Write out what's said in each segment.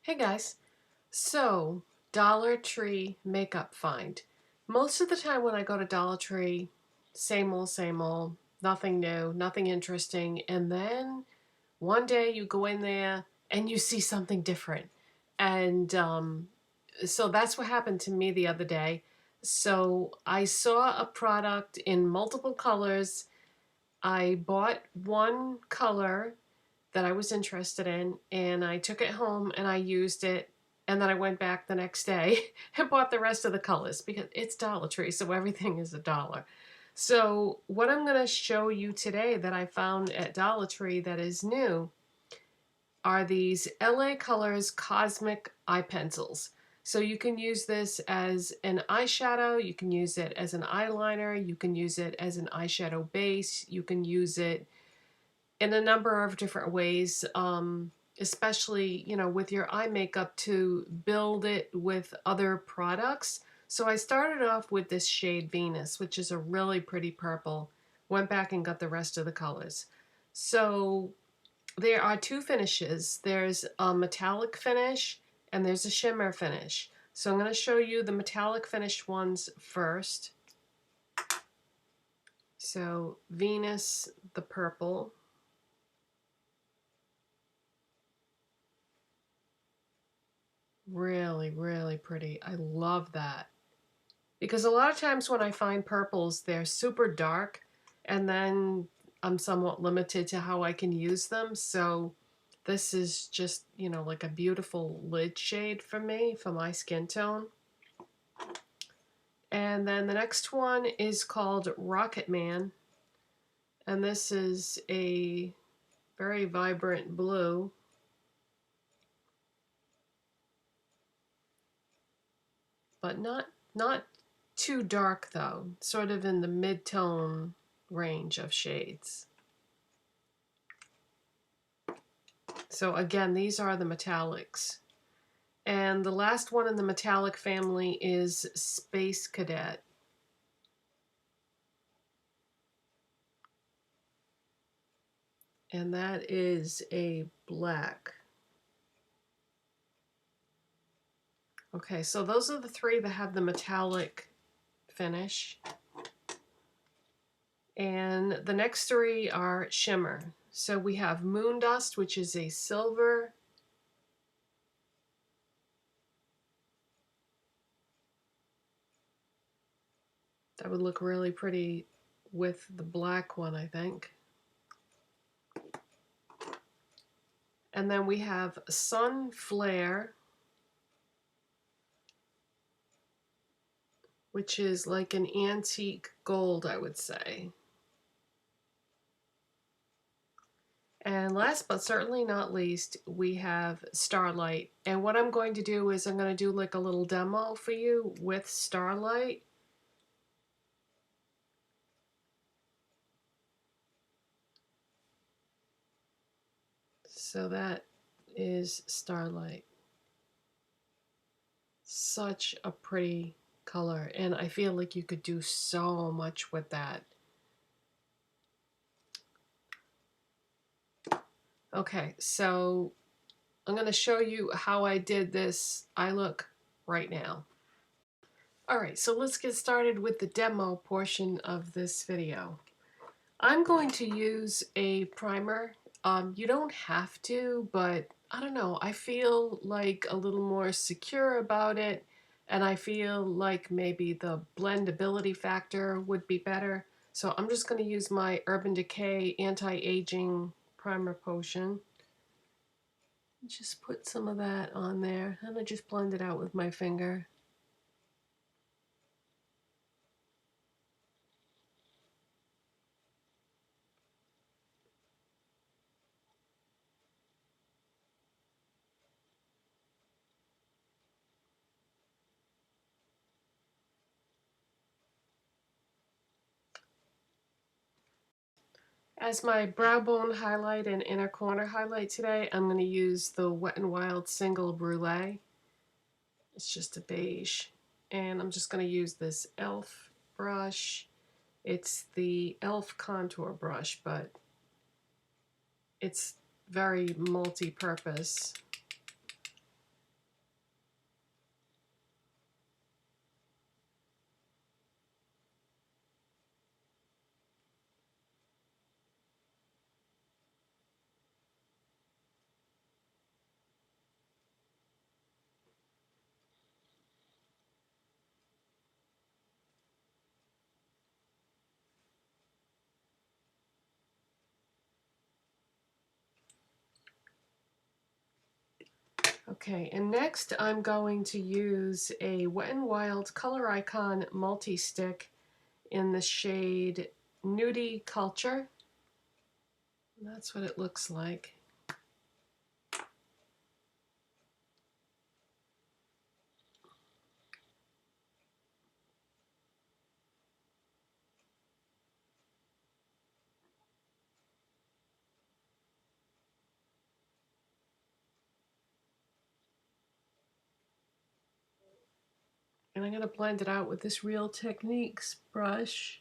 Hey guys, so Dollar Tree makeup find. Most of the time when I go to Dollar Tree, same old, nothing new, nothing interesting, and then one day you go in there and you see something different. And so that's what happened to me the other day. So I saw a product in multiple colors. I bought one color that I was interested in, and I took it home and I used it, and then I went back the next day and bought the rest of the colors because it's Dollar Tree, so everything is $1. So what I'm going to show you today that I found at Dollar Tree that is new are these LA Colors Cosmic Eye Pencils. So you can use this as an eyeshadow, you can use it as an eyeliner, you can use it as an eyeshadow base, you can use it in a number of different ways, especially, with your eye makeup to build it with other products. So I started off with this shade Venus, which is a really pretty purple. Went back and got the rest of the colors. So there are two finishes. There's a metallic finish and there's a shimmer finish. So I'm going to show you the metallic finished ones first. So Venus, the purple. Really, really pretty. I love that. Because a lot of times when I find purples, they're super dark, and then I'm somewhat limited to how I can use them. So this is just, like a beautiful lid shade for me, for my skin tone. And then the next one is called Rocket Man. And this is a very vibrant blue. But not too dark though, sort of in the mid-tone range of shades. So again, these are the metallics. And the last one in the metallic family is Space Cadet. And that is a black. Okay, so those are the three that have the metallic finish. And the next three are shimmer. So we have Moon Dust, which is a silver. That would look really pretty with the black one, I think. And then we have Sun Flare, which is like an antique gold, I would say. And last but certainly not least, we have Starlight. And what I'm going to do is I'm going to do like a little demo for you with Starlight. So that is Starlight. Such a pretty color, and I feel like you could do so much with that. Okay, so I'm going to show you how I did this eye look right now. Alright, so let's get started with the demo portion of this video. I'm going to use a primer. You don't have to, but I don't know, I feel like a little more secure about it, and I feel like maybe the blendability factor would be better. So I'm just going to use my Urban Decay Anti-Aging Primer Potion. Just put some of that on there, and I just blend it out with my finger. As my brow bone highlight and inner corner highlight today, I'm going to use the Wet n Wild Single Brulee. It's just a beige. And I'm just going to use this e.l.f. brush. It's the e.l.f. contour brush, but it's very multi-purpose. Okay, and next I'm going to use a Wet n Wild Color Icon Multi-Stick in the shade Nudie Culture. And that's what it looks like. And I'm going to blend it out with this Real Techniques brush.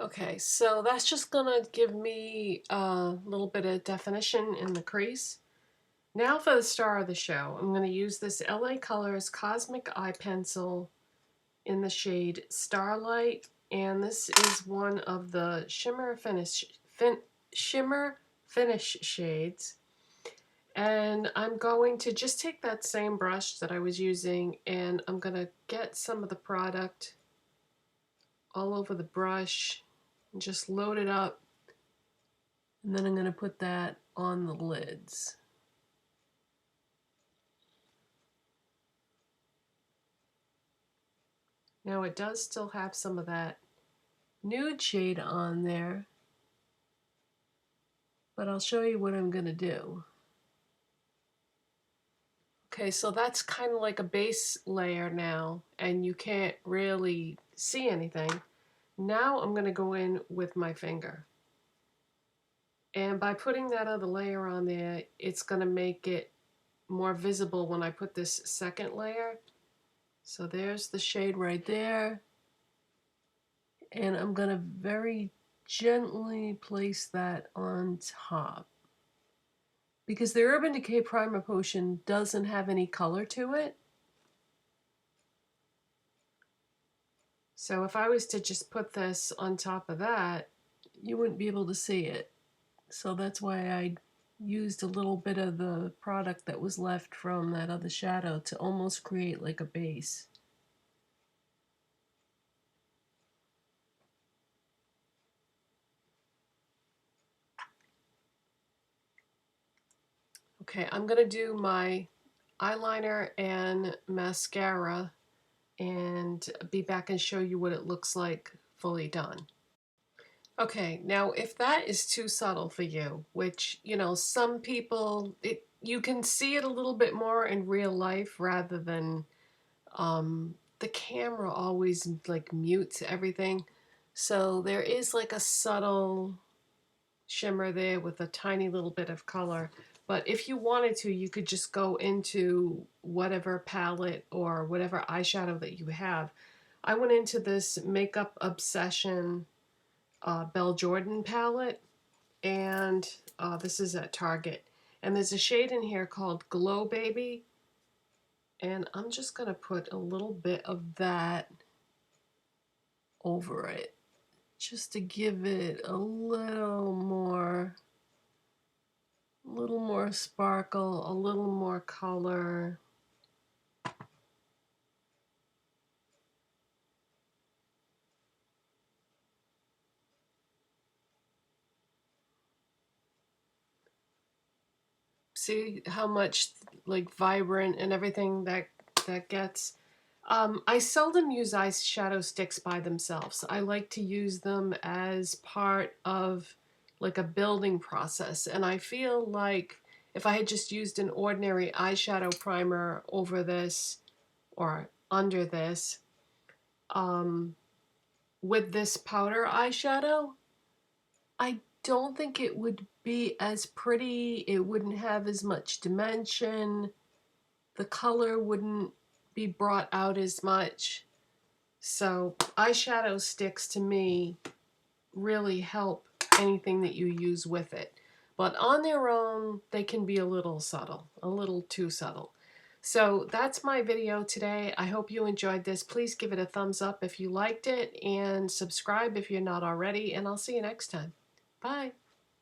Okay, so that's just gonna give me a little bit of definition in the crease. Now for the star of the show, I'm gonna use this LA Colors Cosmic Eye Pencil in the shade Starlight, and this is one of the shimmer finish shades. And I'm going to just take that same brush that I was using, and I'm gonna get some of the product all over the brush and just load it up, and then I'm going to put that on the lids. Now it does still have some of that nude shade on there, but I'll show you what I'm going to do. Okay, so that's kind of like a base layer now, and you can't really see anything. Now I'm going to go in with my finger. And by putting that other layer on there, it's going to make it more visible when I put this second layer. So there's the shade right there. And I'm going to very gently place that on top. Because the Urban Decay Primer Potion doesn't have any color to it. So if I was to just put this on top of that, you wouldn't be able to see it. So that's why I used a little bit of the product that was left from that other shadow to almost create like a base. Okay, I'm going to do my eyeliner and mascara and be back and show you what it looks like fully done. Okay, now if that is too subtle for you, which, you know, some people, you can see it a little bit more in real life rather than the camera always like mutes everything. So there is like a subtle shimmer there with a tiny little bit of color. But if you wanted to, you could just go into whatever palette or whatever eyeshadow that you have. I went into this Makeup Obsession Belle Jorden palette, and this is at Target. And there's a shade in here called Glow Baby, and I'm just going to put a little bit of that over it, just to give it a little more sparkle, a little more color. See how much like vibrant and everything that gets. I seldom use eyeshadow sticks by themselves. I like to use them as part of like a building process, and I feel like if I had just used an ordinary eyeshadow primer over this or under this, with this powder eyeshadow, I don't think it would be as pretty. It wouldn't have as much dimension. The color wouldn't be brought out as much. So eyeshadow sticks to me really help anything that you use with it. But on their own, they can be a little subtle, a little too subtle. So that's my video today. I hope you enjoyed this. Please give it a thumbs up if you liked it, and subscribe if you're not already, and I'll see you next time. Bye.